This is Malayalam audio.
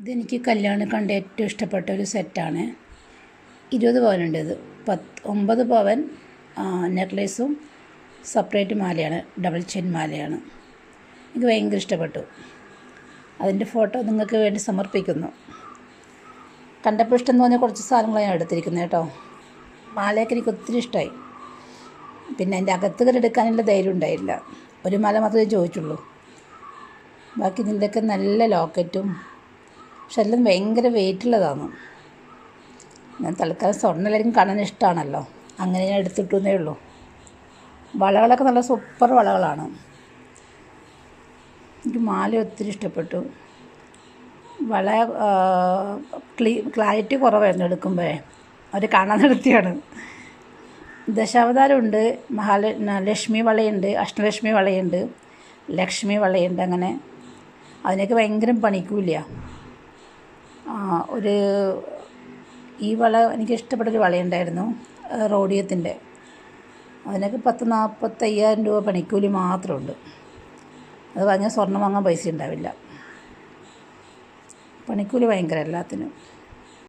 ഇതെനിക്ക് കല്യാണം കണ്ട ഏറ്റവും ഇഷ്ടപ്പെട്ട ഒരു സെറ്റാണ്. 20 പവനുണ്ട് ഇത്. 9 പവൻ നെക്ലേസും സെപ്പറേറ്റ് മാലയാണ്, ഡബിൾ ചെയിൻ മാലയാണ്. എനിക്ക് ഭയങ്കര ഇഷ്ടപ്പെട്ടു. അതിൻ്റെ ഫോട്ടോ നിങ്ങൾക്ക് വേണ്ടി സമർപ്പിക്കുന്നു. കണ്ടപ്പോൾ ഇഷ്ടം തോന്നിയ കുറച്ച് സാധനങ്ങളാണ് ഞാൻ എടുത്തിരിക്കുന്നത് കേട്ടോ. മാലയൊക്കെ എനിക്ക് ഒത്തിരി ഇഷ്ടമായി. പിന്നെ എൻ്റെ അകത്ത് കയറി എടുക്കാനുള്ള ധൈര്യം ഉണ്ടായില്ല. ഒരു മാല മാത്രമേ ചോദിച്ചുള്ളൂ. ബാക്കി ഇതിൻ്റെയൊക്കെ നല്ല ലോക്കറ്റും, പക്ഷെ എല്ലാം ഭയങ്കര വെയിറ്റുള്ളതാണ്. ഞാൻ തൽക്കാലം സ്വർണ്ണം എല്ലാവർക്കും കാണാൻ ഇഷ്ടമാണല്ലോ, അങ്ങനെ ഞാൻ എടുത്തിട്ടേ ഉള്ളൂ. വളകളൊക്കെ നല്ല സൂപ്പർ വളകളാണ്. എനിക്ക് മാല ഒത്തിരി ഇഷ്ടപ്പെട്ടു. വള ക്ലാരിറ്റി കുറവായിരുന്നു എടുക്കുമ്പോഴേ, അവർ കാണാൻ നിർത്തിയാണ്. ദശാവതാരമുണ്ട്, ലക്ഷ്മി വളയുണ്ട്, അഷ്ടലക്ഷ്മി വളയുണ്ട്, ലക്ഷ്മി വളയുണ്ട്. അങ്ങനെ അതിനൊക്കെ ഭയങ്കര പണിക്കൂലിയ. ഈ വള എനിക്ക് ഇഷ്ടപ്പെട്ടൊരു വളയുണ്ടായിരുന്നു, റോഡിയത്തിൻ്റെ. അതിനൊക്കെ 40,000-45,000 രൂപ പണിക്കൂലി മാത്രമുണ്ട്. അത് വാങ്ങിയാൽ സ്വർണ്ണം വാങ്ങാൻ പൈസ ഉണ്ടാവില്ല. പണിക്കൂലി ഭയങ്കര എല്ലാത്തിനും.